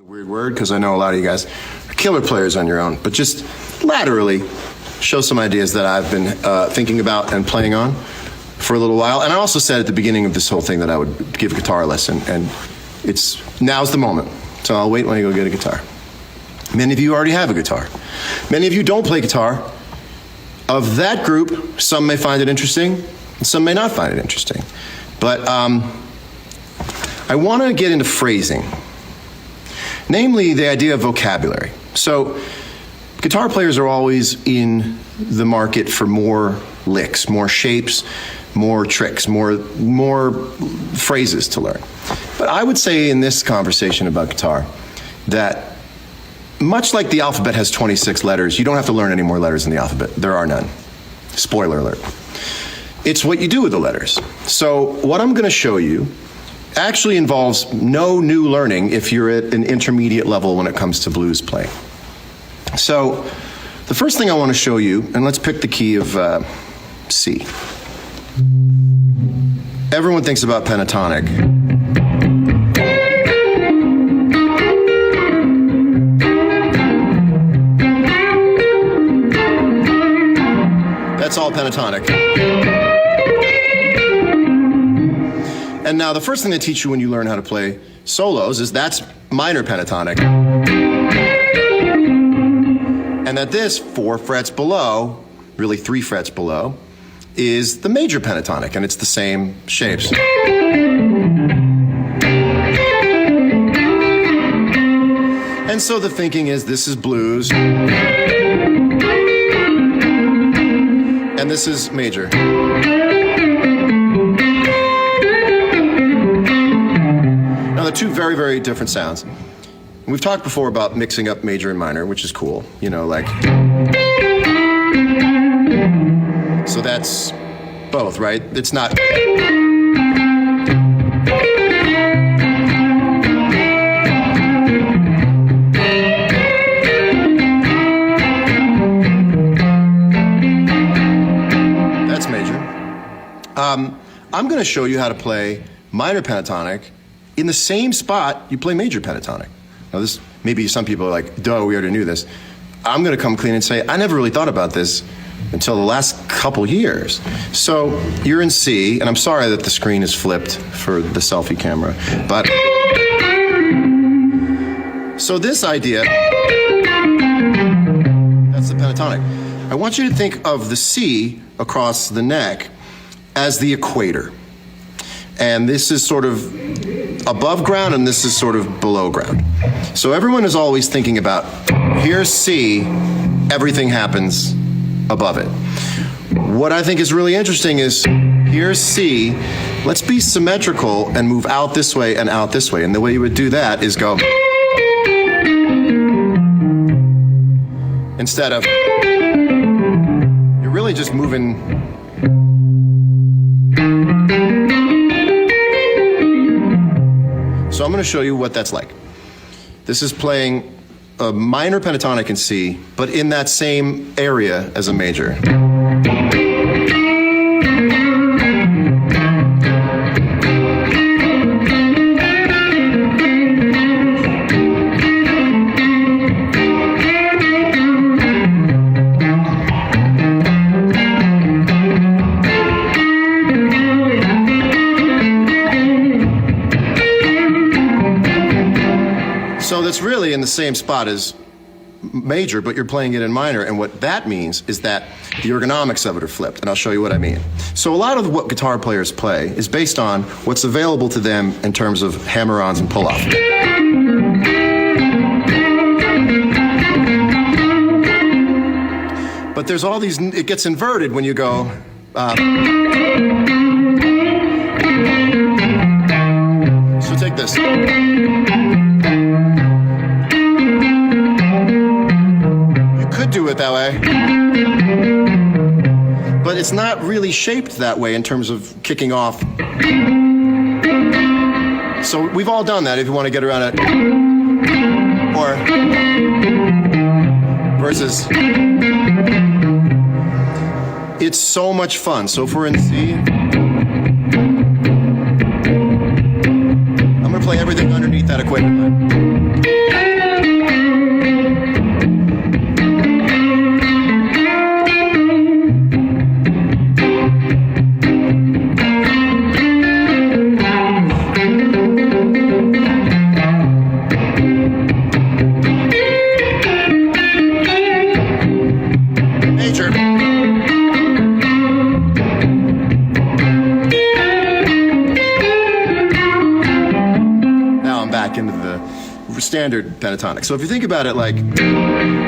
Weird word, because I know a lot of you guys are killer players on your own, but just laterally show some ideas that I've been thinking about and playing on for a little while. And I also said at the beginning of this whole thing that I would give a guitar lesson, and now's the moment. So I'll wait when I go get a guitar. Many of you already have a guitar. Many of you don't play guitar. Of that group, some may find it interesting, and some may not find it interesting. But I want to get into phrasing. Namely, the idea of vocabulary. So, guitar players are always in the market for more licks, more shapes, more tricks, more phrases to learn. But I would say in this conversation about guitar that much like the alphabet has 26 letters, you don't have to learn any more letters in the alphabet. There are none. Spoiler alert. It's what you do with the letters. So what I'm going to show you actually involves no new learning if you're at an intermediate level when it comes to blues playing. So the first thing I want to show you, and let's pick the key of C. Everyone thinks about pentatonic. That's all pentatonic. And now the first thing they teach you when you learn how to play solos is that's minor pentatonic. And that this 4 frets below, really 3 frets below, is the major pentatonic, and it's the same shapes. And so the thinking is this is blues, and this is major. Now they're two very, very different sounds. We've talked before about mixing up major and minor, which is cool, you know, like. So that's both, right? It's not. That's major. I'm going to show you how to play minor pentatonic in the same spot you play major pentatonic. Now this, maybe some people are like, duh, we already knew this. I'm going to come clean and say, I never really thought about this until the last couple years. So you're in C, and I'm sorry that the screen is flipped for the selfie camera, but so this idea, that's the pentatonic. I want you to think of the C across the neck as the equator. And this is sort of above ground, and this is sort of below ground. So everyone is always thinking about, here's C, everything happens above it. What I think is really interesting is, here's C, let's be symmetrical and move out this way and out this way. And the way you would do that is go, instead of, you're really just moving. So I'm going to show you what that's like. This is playing a minor pentatonic in C, but in that same area as a major. So that's really in the same spot as major, but you're playing it in minor, and what that means is that the ergonomics of it are flipped, and I'll show you what I mean. So a lot of what guitar players play is based on what's available to them in terms of hammer-ons and pull-off. But there's all these, it gets inverted when you go, so take this. Do it that way, but it's not really shaped that way in terms of kicking off. So we've all done that if you want to get around it, or versus. It's so much fun. So if we're in C, I'm going to play everything underneath that equator line. standard pentatonic. So if you think about it, like,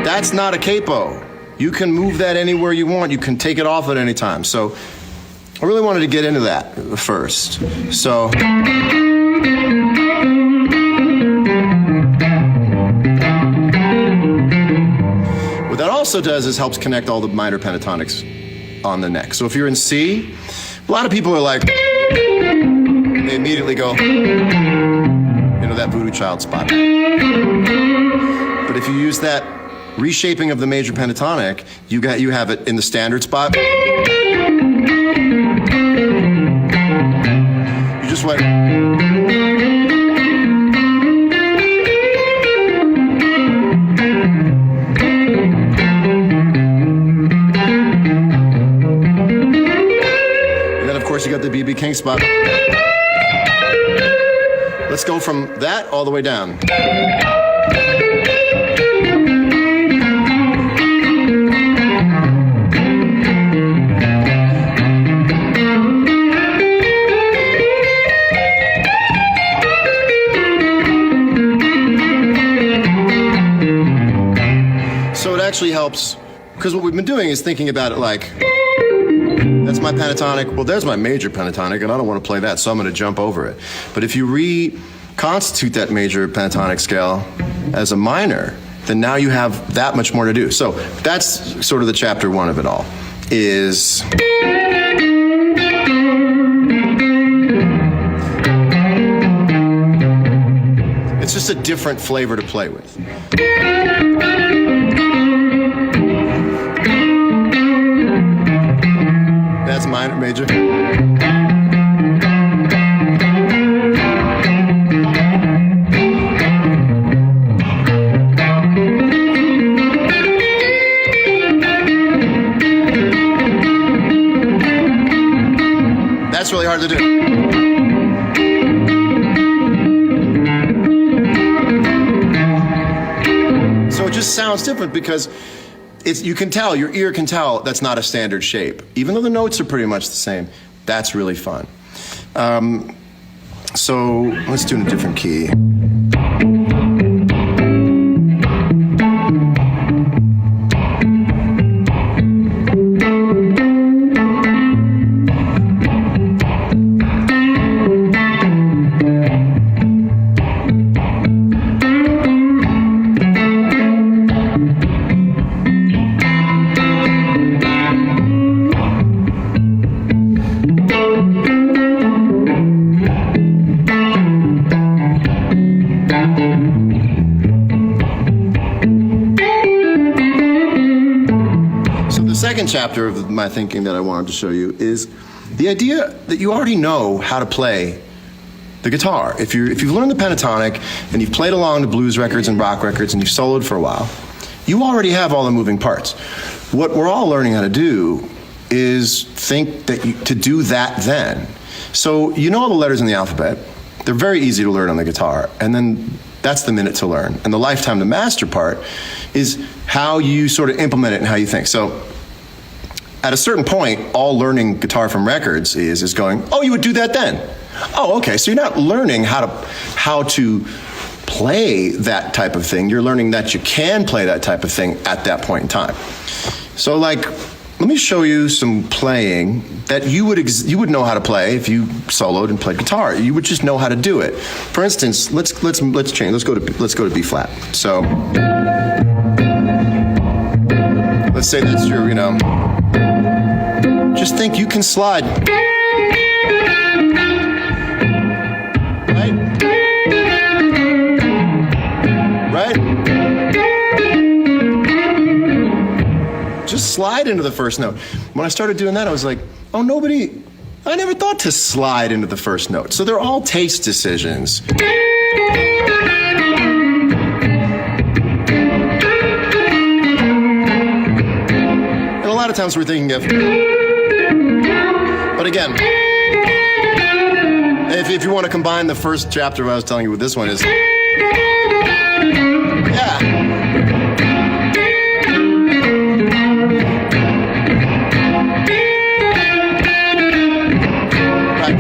that's not a capo. You can move that anywhere you want. You can take it off at any time. So I really wanted to get into that first. So what that also does is helps connect all the minor pentatonics on the neck. So if you're in C, a lot of people are like, they immediately go, that voodoo child spot. But if you use that reshaping of the major pentatonic, you have it in the standard spot. You just went. And then of course you got the B.B. King spot. Let's go from that all the way down. So it actually helps, because what we've been doing is thinking about it like, that's my pentatonic. Well, there's my major pentatonic, and I don't want to play that, so I'm going to jump over it. But if you reconstitute that major pentatonic scale as a minor, then now you have that much more to do. So that's sort of the chapter one of it all, is it's just a different flavor to play with. That's minor, major. That's really hard to do. So it just sounds different because you can tell, your ear can tell that's not a standard shape. Even though the notes are pretty much the same, that's really fun. So let's do it in a different key. Second chapter of my thinking that I wanted to show you is the idea that you already know how to play the guitar. If you've learned the pentatonic and you've played along to blues records and rock records and you've soloed for a while, you already have all the moving parts. What we're all learning how to do is think that to do that then. So you know all the letters in the alphabet. They're very easy to learn on the guitar, and then that's the minute to learn. And the lifetime to master part is how you sort of implement it and how you think. So at a certain point, all learning guitar from records is going, oh, you would do that then. Oh, okay, so you're not learning how to play that type of thing. You're learning that you can play that type of thing at that point in time. So like, let me show you some playing that you would know how to play if you soloed and played guitar. You would just know how to do it. For instance, let's change. Let's go to B flat. So let's say that's your, just think you can slide. Right? Right? Just slide into the first note. When I started doing that, I was like, oh, I never thought to slide into the first note. So they're all taste decisions. And a lot of times we're thinking of, but again, if you want to combine the first chapter I was telling you with this one is, yeah. Right.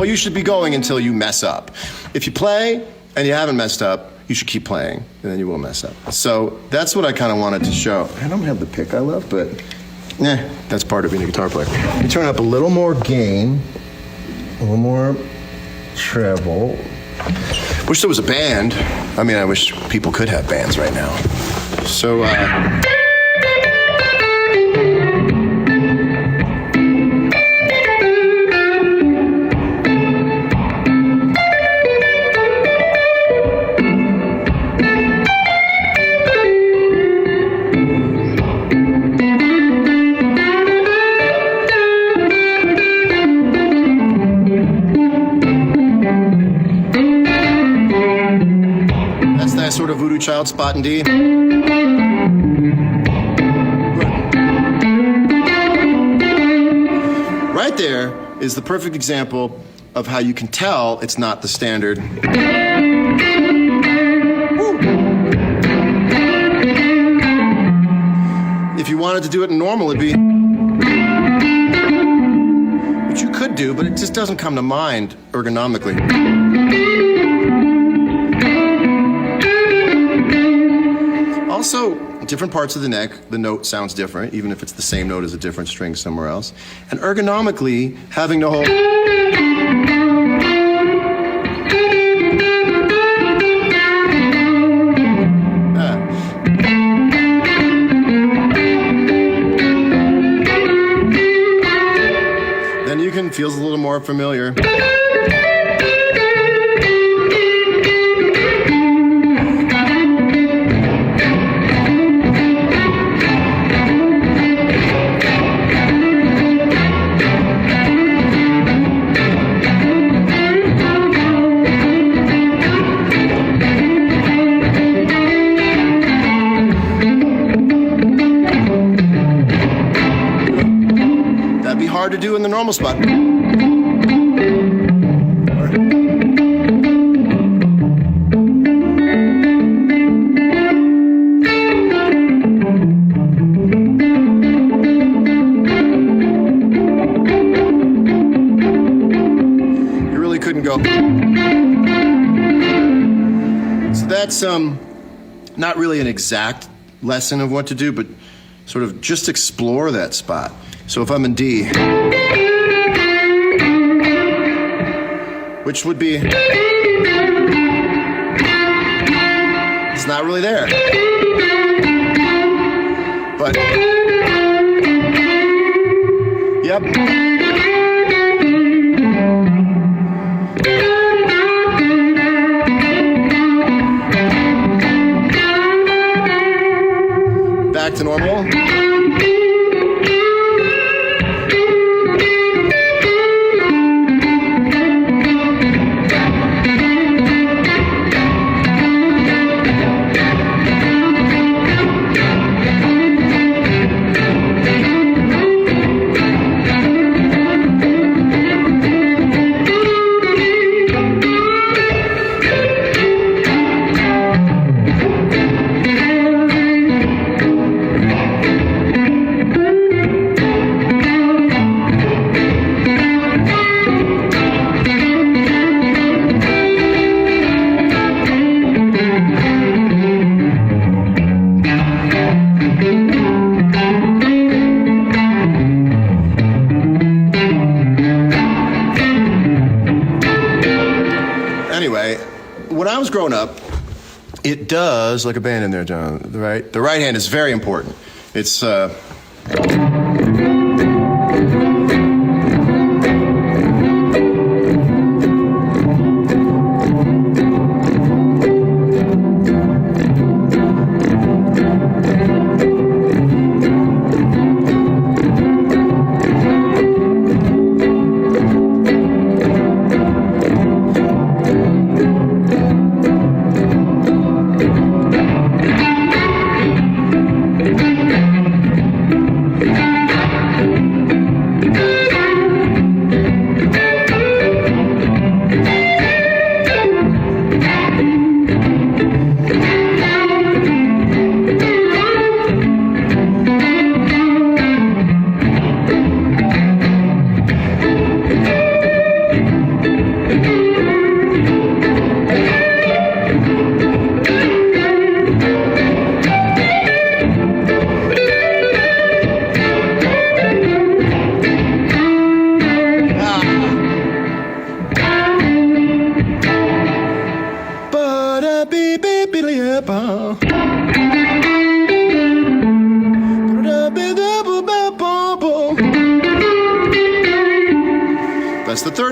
well, you should be going until you mess up. If you play and you haven't messed up, you should keep playing, and then you will mess up. So that's what I kind of wanted to show. I don't have the pick I love, but that's part of being a guitar player. You turn up a little more gain, a little more treble. Wish there was a band. I mean, I wish people could have bands right now. So, sort of voodoo child spot in D. Right there is the perfect example of how you can tell it's not the standard. If you wanted to do it in normal, it'd be, which you could do, but it just doesn't come to mind ergonomically. Also, different parts of the neck, the note sounds different, even if it's the same note as a different string somewhere else. And ergonomically, having the whole... then you can feel a little more familiar. Hard to do in the normal spot. You really couldn't go. So that's not really an exact lesson of what to do, but sort of just explore that spot. So if I'm in D, which would be, it's not really there. But, yep. Back to normal. Anyway, when I was growing up, it does, like a band in there, John, right? The right hand is very important. It's,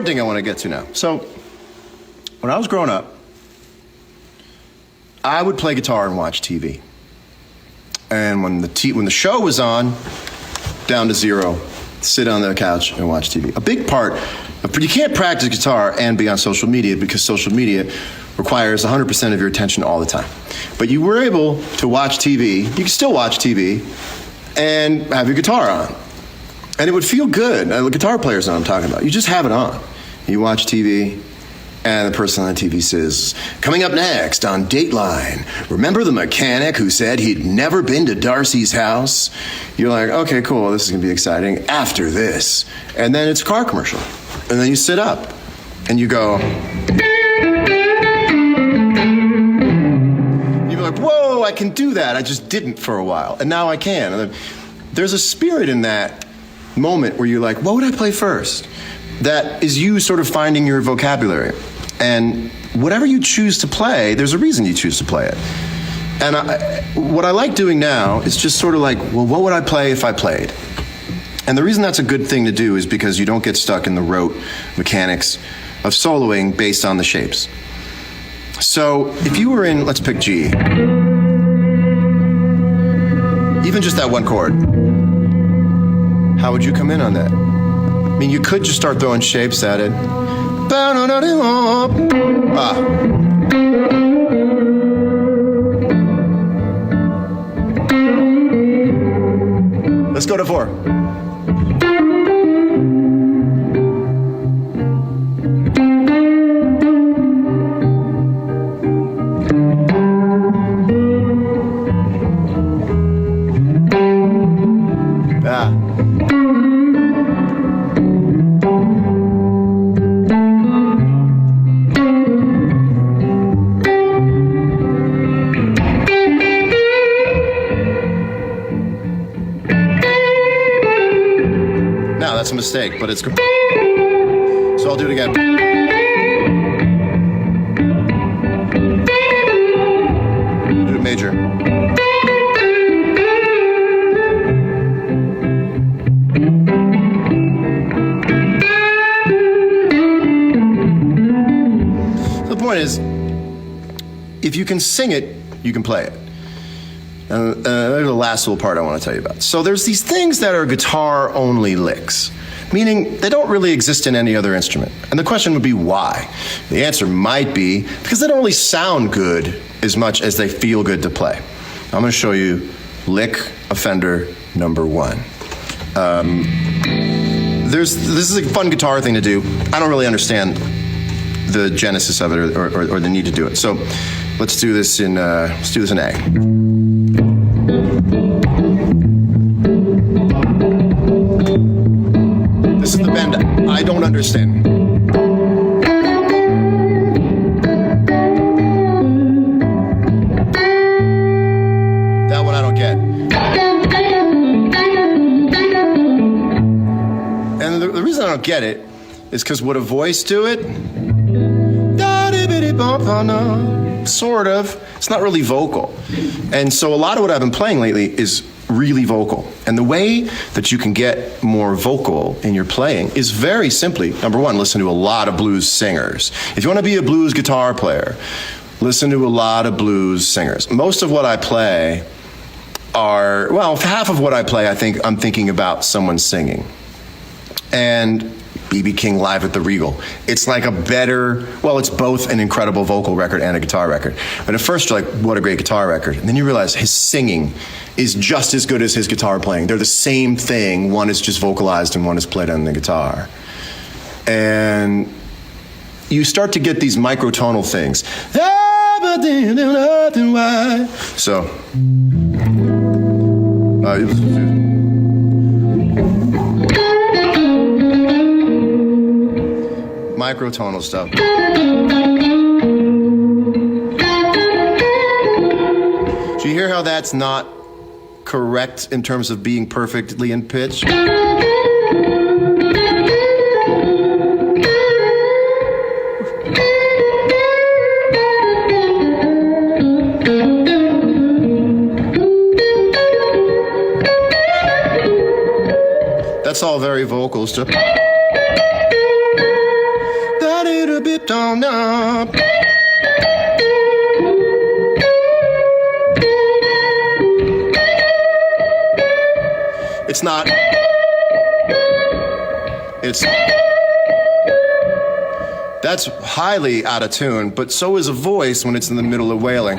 thing I want to get to now. So, when I was growing up, I would play guitar and watch TV. And when the show was on, down to zero, sit on the couch and watch TV. A big part of, you can't practice guitar and be on social media because social media requires 100% of your attention all the time. But you were able to watch TV, you can still watch TV, and have your guitar on. And it would feel good. The guitar players know what I'm talking about. You just have it on. You watch TV, and the person on the TV says, coming up next on Dateline, remember the mechanic who said he'd never been to Darcy's house? You're like, okay, cool, this is gonna be exciting. After this. And then it's a car commercial. And then you sit up, and you go, you're like, whoa, I can do that. I just didn't for a while, and now I can. And there's a spirit in that moment where you're like, what would I play first? That is you sort of finding your vocabulary. And whatever you choose to play, there's a reason you choose to play it. And what I like doing now is just sort of like, well, what would I play if I played? And the reason that's a good thing to do is because you don't get stuck in the rote mechanics of soloing based on the shapes. So if you were in, let's pick G, even just that one chord, how would you come in on that? I mean, you could just start throwing shapes at it. Let's go to 4. That's a mistake, but it's good. So I'll do it again. Do it major. So the point is, if you can sing it, you can play it. And there's the last little part I want to tell you about. So there's these things that are guitar-only licks, meaning they don't really exist in any other instrument. And the question would be why? The answer might be because they don't really sound good as much as they feel good to play. I'm going to show you lick offender number 1. This is a fun guitar thing to do. I don't really understand the genesis of it or the need to do it. So let's do this in A. This is the bend I don't understand. That one I don't get. And the reason I don't get it is because would a voice do it? Sort of. It's not really vocal. And so a lot of what I've been playing lately is really vocal. And the way that you can get more vocal in your playing is very simply, number 1, listen to a lot of blues singers. If you want to be a blues guitar player, listen to a lot of blues singers. Most of what I play are, well, half of what I play, I think I'm thinking about someone singing. And B.B. King live at the Regal. It's like a better, well, it's both an incredible vocal record and a guitar record. But at first you're like, what a great guitar record. And then you realize his singing is just as good as his guitar playing. They're the same thing. One is just vocalized and one is played on the guitar. And you start to get these microtonal things. So, microtonal stuff. Do you hear how that's not correct in terms of being perfectly in pitch? That's all very vocal stuff. da. It's not. It's. That's highly out of tune, but so is a voice when it's in the middle of wailing.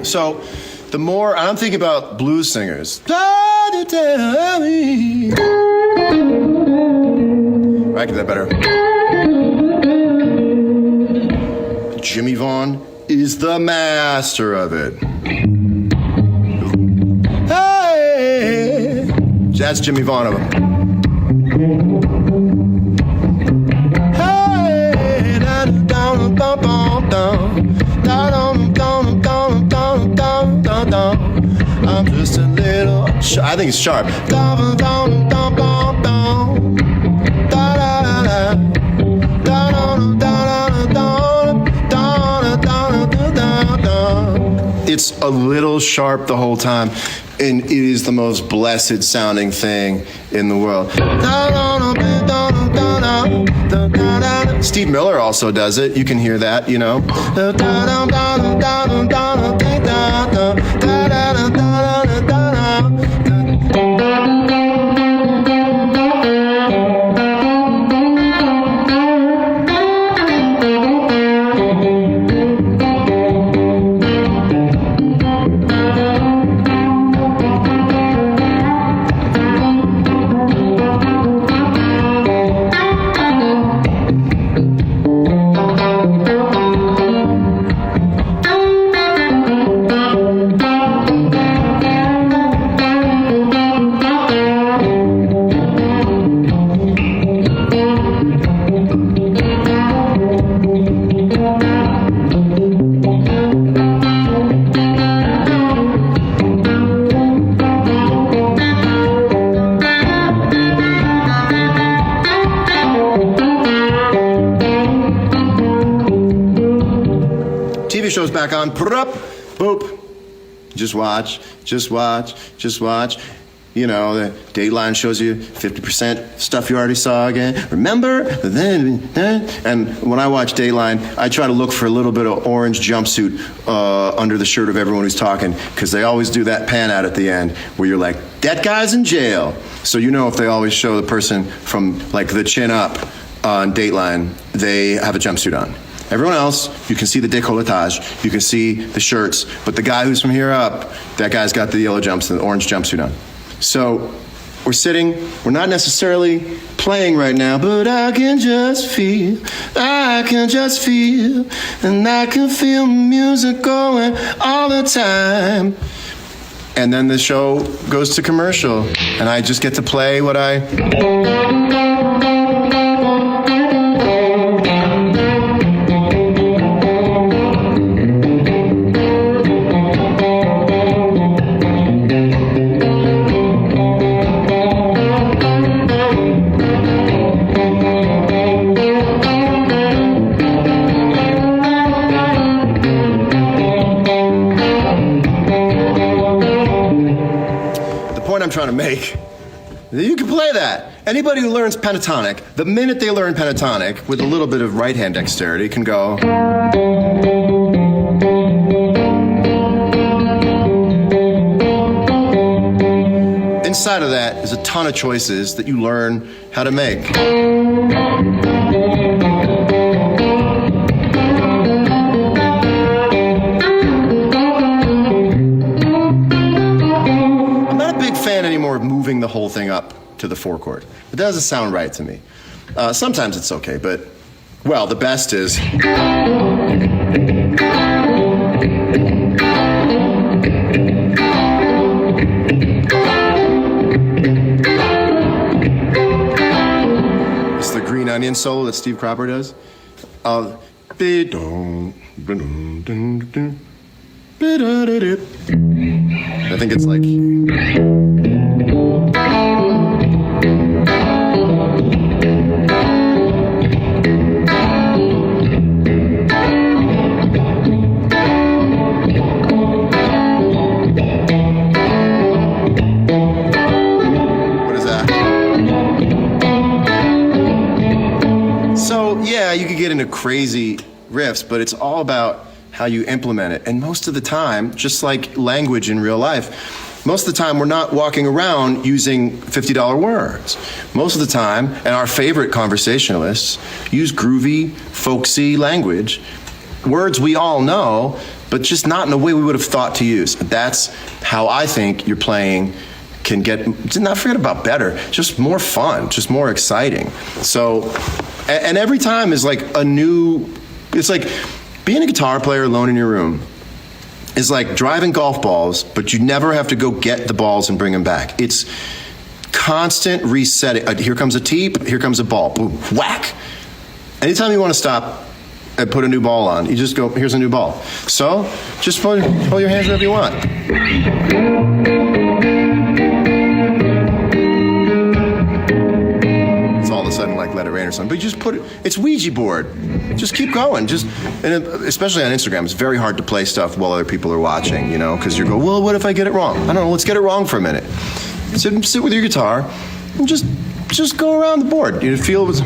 So, the more I'm thinking about blues singers. I can do that better. Jimmy Vaughn is the master of it. Hey, that's Jimmy Vaughn of him. Hey, I'm just a little. I think it's sharp. It's a little sharp the whole time, and it is the most blessed sounding thing in the world. Steve Miller also does it. You can hear that, you know. TV show's back on. Boop. Just watch. You know, the Dateline shows you 50% stuff you already saw again. Remember? And when I watch Dateline, I try to look for a little bit of orange jumpsuit under the shirt of everyone who's talking, because they always do that pan out at the end where you're like, that guy's in jail. So you know if they always show the person from like the chin up on Dateline, they have a jumpsuit on. Everyone else, you can see the décolletage, you can see the shirts, but the guy who's from here up, that guy's got the yellow the orange jumpsuit on. So we're sitting, we're not necessarily playing right now, but I can just feel, and I can feel music going all the time. And then the show goes to commercial, and I just get to play what I... I'm trying to make. You can play that. Anybody who learns pentatonic, the minute they learn pentatonic with a little bit of right hand dexterity can go. Inside of that is a a ton of choices that you learn how to make. I'm not a big fan anymore of moving the whole thing up to the 4 chord. It doesn't sound right to me. Sometimes it's okay, but, well, the best is... It's the Green Onion solo that Steve Cropper does. I think it's like... Yeah, you could get into crazy riffs, but it's all about how you implement it. And most of the time, just like language in real life, most of the time we're not walking around using $50 words. Most of the time, and our favorite conversationalists use groovy, folksy language, words we all know, but just not in a way we would have thought to use. That's how I think your playing can get, not forget about better, just more fun, just more exciting. So, and every time is like a new, it's like being a guitar player alone in your room is like driving golf balls, but you never have to go get the balls and bring them back. It's constant resetting. Here comes a tee, here comes a ball, boom, whack. Anytime you want to stop and put a new ball on, you just go, here's a new ball. So, just hold your hands wherever you want. All of a sudden like Let It Rain or something, but you just put it, it's Ouija board. Just keep going. Just, and especially on Instagram, it's very hard to play stuff while other people are watching, you know, because you go, well, what if I get it wrong? I don't know, let's get it wrong for a minute. Sit with your guitar and just go around the board. You feel it was...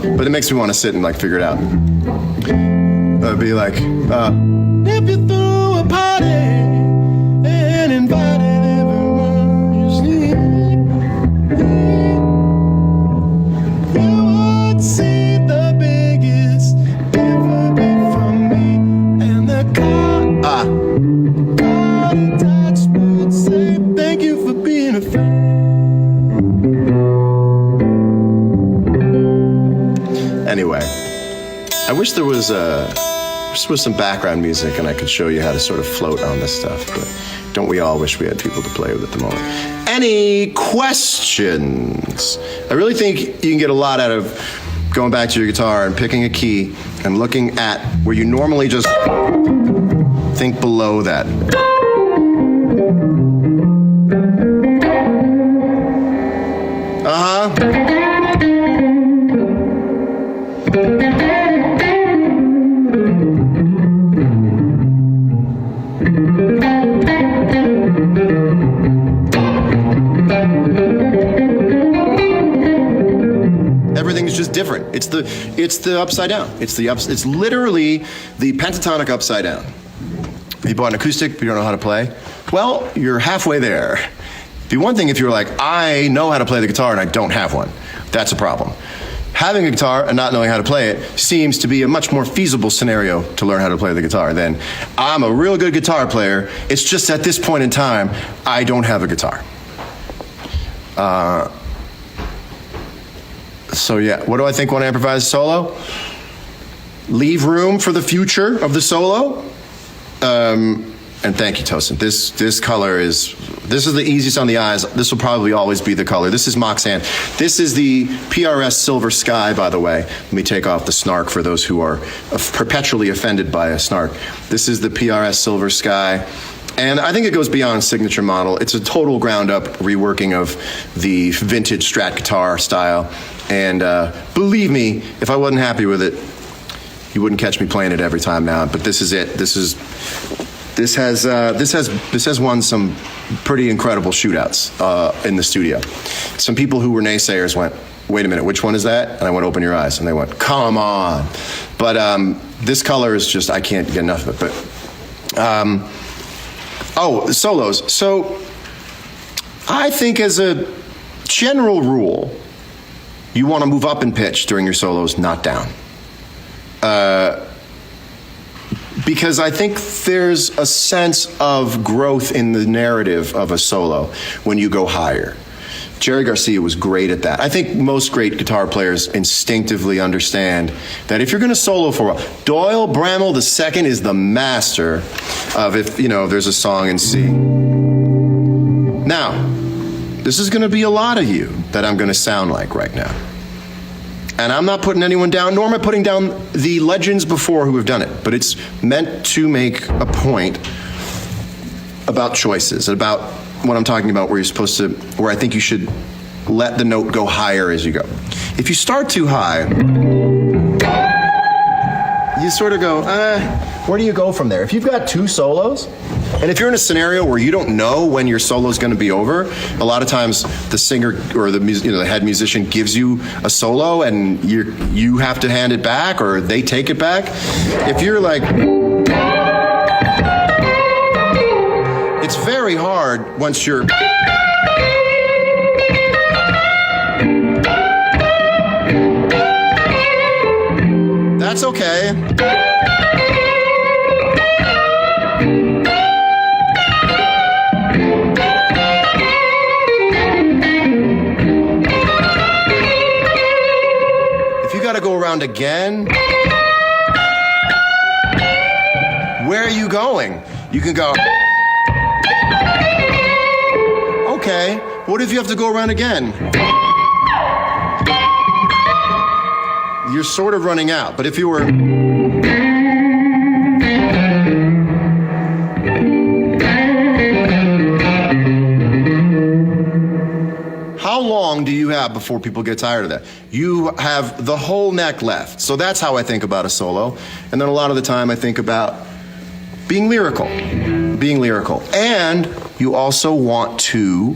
But it makes me want to sit and like figure it out. It'd be like, if you threw a party and invited everyone you see, you would see the biggest gift from me, and the card attached would say thank you for being a friend. Anyway, I wish there was some background music and I could show you how to sort of float on this stuff, but don't we all wish we had people to play with at the moment? Any questions? I really think you can get a lot out of going back to your guitar and picking a key and looking at where you normally just think below that. Everything's just different. It's the upside down. It's literally the pentatonic upside down. You bought an acoustic, but you don't know how to play. Well, you're halfway there. It'd be one thing if you were like, I know how to play the guitar and I don't have one. That's a problem. Having a guitar and not knowing how to play it seems to be a much more feasible scenario to learn how to play the guitar than I'm a real good guitar player. It's just at this point in time, I don't have a guitar. So yeah, what do I think when I improvise solo? Leave room for the future of the solo. And thank you, Tosin. This color is the easiest on the eyes. This will probably always be the color. This is Moxan. This is the PRS Silver Sky, by the way. Let me take off the snark for those who are perpetually offended by a snark. This is the PRS Silver Sky. And I think it goes beyond signature model. It's a total ground-up reworking of the vintage Strat guitar style. And believe me, if I wasn't happy with it, you wouldn't catch me playing it every time now. But this is it. This has won some pretty incredible shootouts in the studio. Some people who were naysayers went, "Wait a minute, which one is that?" And I went, "Open your eyes." And they went, "Come on!" But this color is just, I can't get enough of it. But solos. So I think as a general rule, you want to move up in pitch during your solos, not down. Because I think there's a sense of growth in the narrative of a solo when you go higher. Jerry Garcia was great at that. I think most great guitar players instinctively understand that if you're going to solo for a while, Doyle Bramall II is the master of if there's a song in C. Now, this is going to be a lot of you that I'm going to sound like right now. And I'm not putting anyone down, nor am I putting down the legends before who have done it. But it's meant to make a point about choices, about what I'm talking about, where I think you should let the note go higher as you go. If you start too high, you sort of go, where do you go from there? If you've got two solos, and if you're in a scenario where you don't know when your solo is going to be over, a lot of times the singer or the head musician gives you a solo and you have to hand it back or they take it back. If you're like, it's very hard once you're. That's okay. Got to go around again. Where are you going? You can go. Okay, what if you have to go around again? You're sort of running out, but if you were. How long do you have before people get tired of that? You have the whole neck left. So that's how I think about a solo. And then a lot of the time I think about being lyrical. And you also want to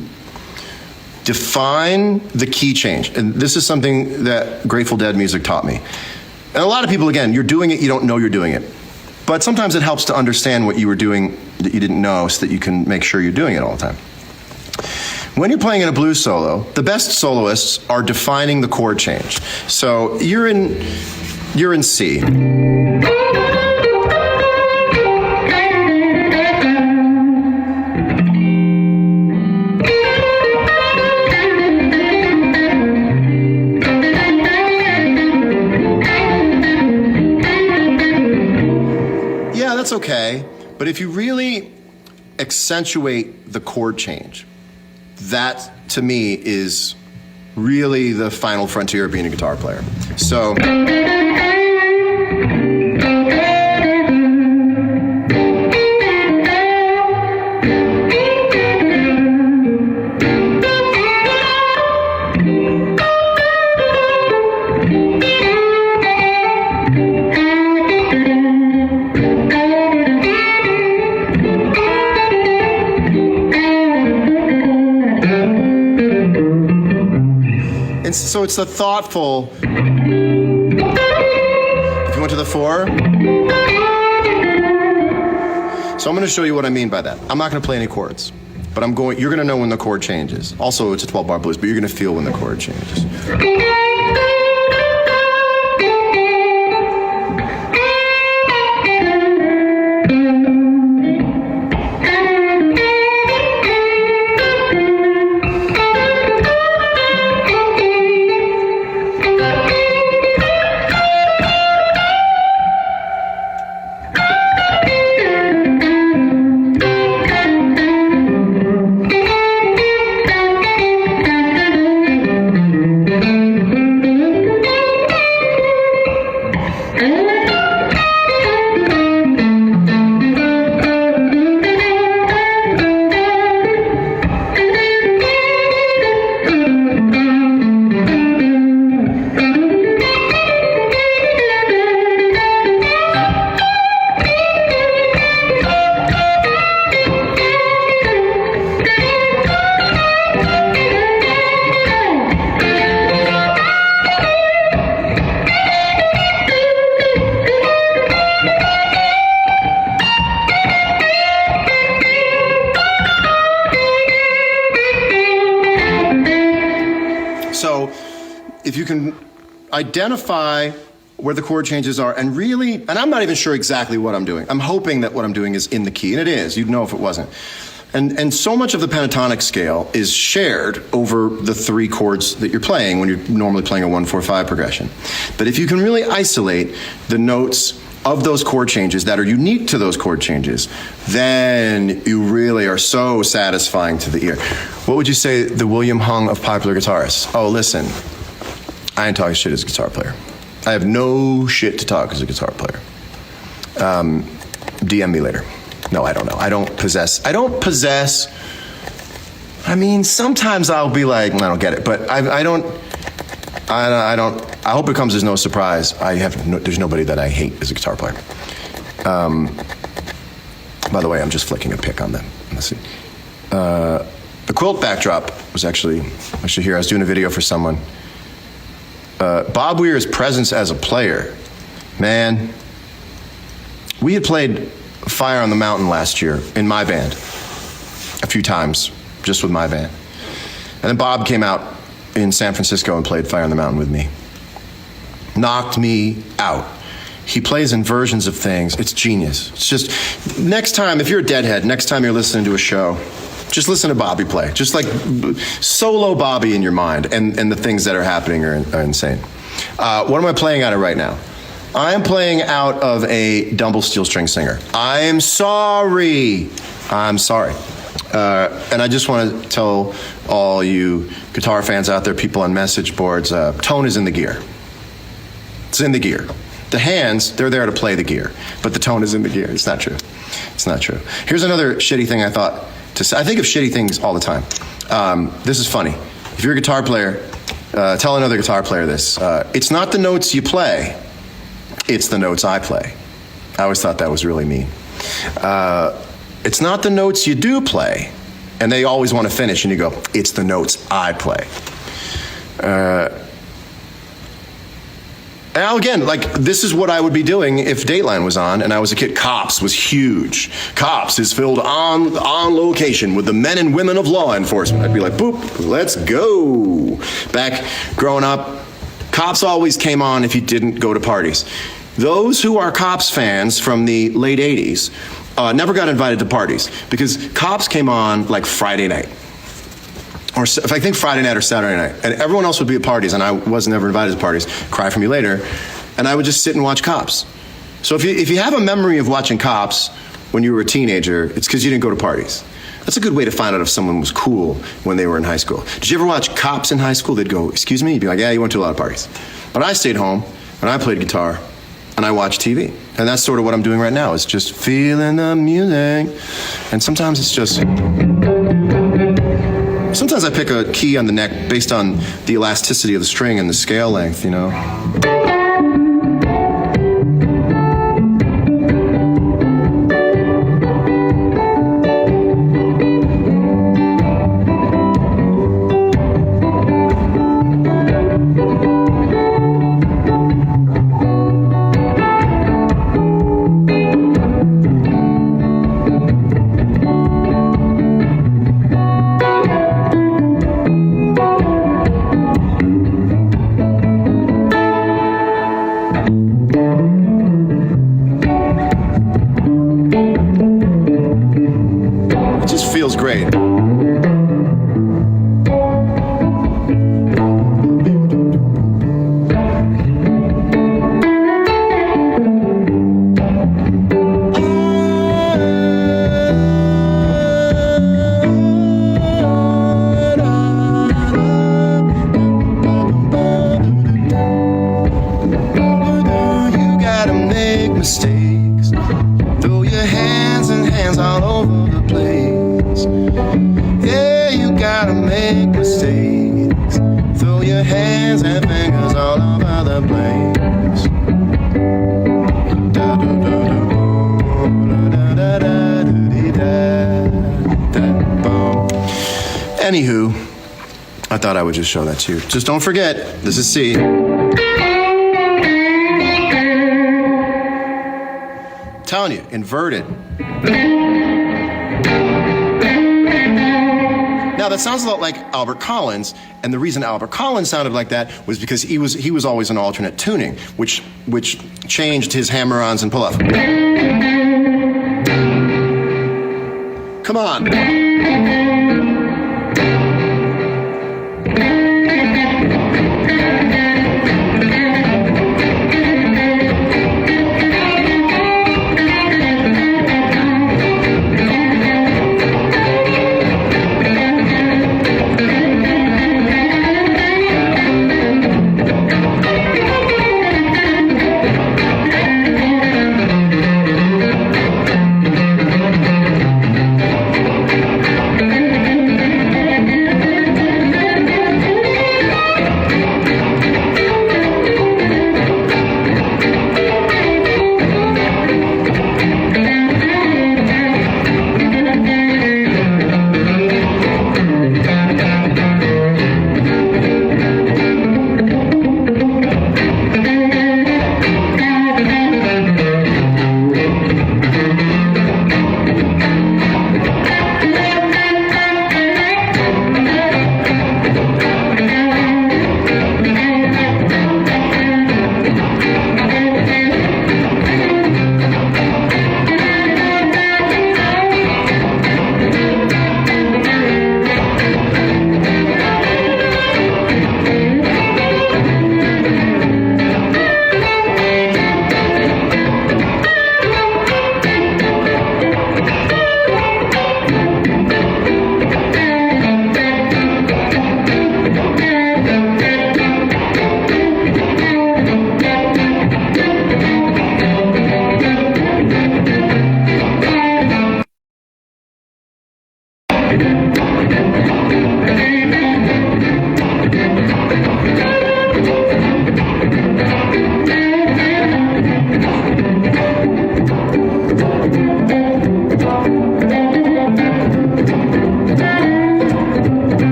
define the key change. And this is something that Grateful Dead music taught me. And a lot of people, again, you're doing it, you don't know you're doing it. But sometimes it helps to understand what you were doing that you didn't know so that you can make sure you're doing it all the time. When you're playing in a blues solo, the best soloists are defining the chord change. So you're in C. Yeah, that's okay. But if you really accentuate the chord change, that, to me, is really the final frontier of being a guitar player. So. So it's the thoughtful. If you went to the 4. So I'm going to show you what I mean by that. I'm not going to play any chords, but you're going to know when the chord changes. Also, it's a 12-bar blues, but you're going to feel when the chord changes. So if you can identify where the chord changes are and really, and I'm not even sure exactly what I'm doing. I'm hoping that what I'm doing is in the key, and it is. You'd know if it wasn't. And so much of the pentatonic scale is shared over the 3 chords that you're playing when you're normally playing a 1-4-5 progression. But if you can really isolate the notes of those chord changes that are unique to those chord changes, then you really are so satisfying to the ear. What would you say the William Hung of popular guitarists? Oh, listen, I ain't talking shit as a guitar player. I have no shit to talk as a guitar player. DM me later. No, I don't know. I don't possess. I mean, sometimes I'll be like, I don't get it, but I hope it comes as no surprise. There's nobody that I hate as a guitar player. By the way, I'm just flicking a pick on them. Let's see. The quilt backdrop was actually here. I was doing a video for someone. Bob Weir's presence as a player, man. We had played Fire on the Mountain last year in my band a few times, just with my band. And then Bob came out in San Francisco and played Fire on the Mountain with me. Knocked me out. He plays in versions of things. It's genius. It's just, next time, if you're a deadhead, next time you're listening to a show, just listen to Bobby play. Just like solo Bobby in your mind, and the things that are happening are insane. What am I playing out of right now? I am playing out of a Dumble Steel String Singer. I'm sorry. And I just want to tell all you guitar fans out there, people on message boards, tone is in the gear. It's in the gear. The hands, they're there to play the gear, but the tone is in the gear. It's not true. It's not true. Here's another shitty thing I thought to say. I think of shitty things all the time. This is funny. If you're a guitar player, tell another guitar player this. It's not the notes you play, it's the notes I play. I always thought that was really mean. It's not the notes you do play, and they always want to finish, and you go, it's the notes I play. Now again, like, this is what I would be doing if Dateline was on and I was a kid. Cops was huge. Cops is filled on location with the men and women of law enforcement. I'd be like, boop, let's go. Back growing up, Cops always came on if you didn't go to parties. Those who are Cops fans from the late 80s never got invited to parties because Cops came on like Friday night. Or if I think Friday night or Saturday night, and everyone else would be at parties, and I was never invited to parties, Cry For Me Later, and I would just sit and watch Cops. So if you have a memory of watching Cops when you were a teenager, it's because you didn't go to parties. That's a good way to find out if someone was cool when they were in high school. Did you ever watch Cops in high school? They'd go, excuse me? You'd be like, yeah, you went to a lot of parties. But I stayed home, and I played guitar, and I watched TV. And that's sort of what I'm doing right now, is just feeling the music. And sometimes it's just... Sometimes I pick a key on the neck based on the elasticity of the string and the scale length, you know? Great. You gotta make mistakes. Throw your hands and hands all over the place. Yeah, you gotta make mistakes. Throw your hands and fingers all over the place. Anywho, I thought I would just show that to you. Just don't forget, this is C. Telling you, inverted. Now, Now that sounds a lot like Albert Collins, and the reason Albert Collins sounded like that was because he was always an alternate tuning, which changed his hammer-ons and pull-off. Come on.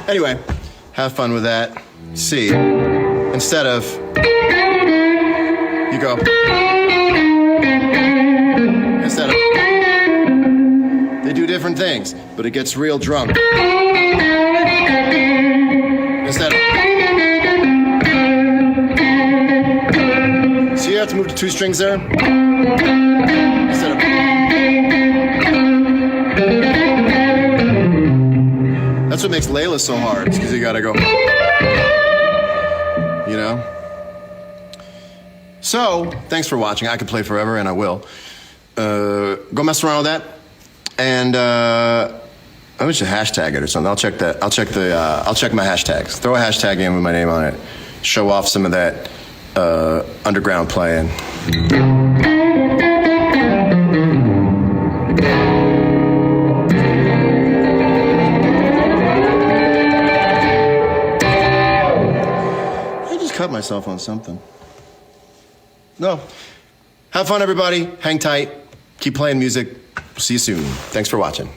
Anyway, have fun with that. C. Instead of, you go. Instead of, they do different things, but it gets real drunk. Instead of, so you have to move to 2 strings there. Instead of, that's what makes Layla so hard, because you gotta go, you know? So, thanks for watching. I could play forever, and I will. Go mess around with that, and I should hashtag it or something. I'll check that. I'll check my hashtags. Throw a hashtag in with my name on it. Show off some of that underground playing. Cut myself on something. No. Have fun, everybody. Hang tight. Keep playing music. See you soon. Thanks for watching.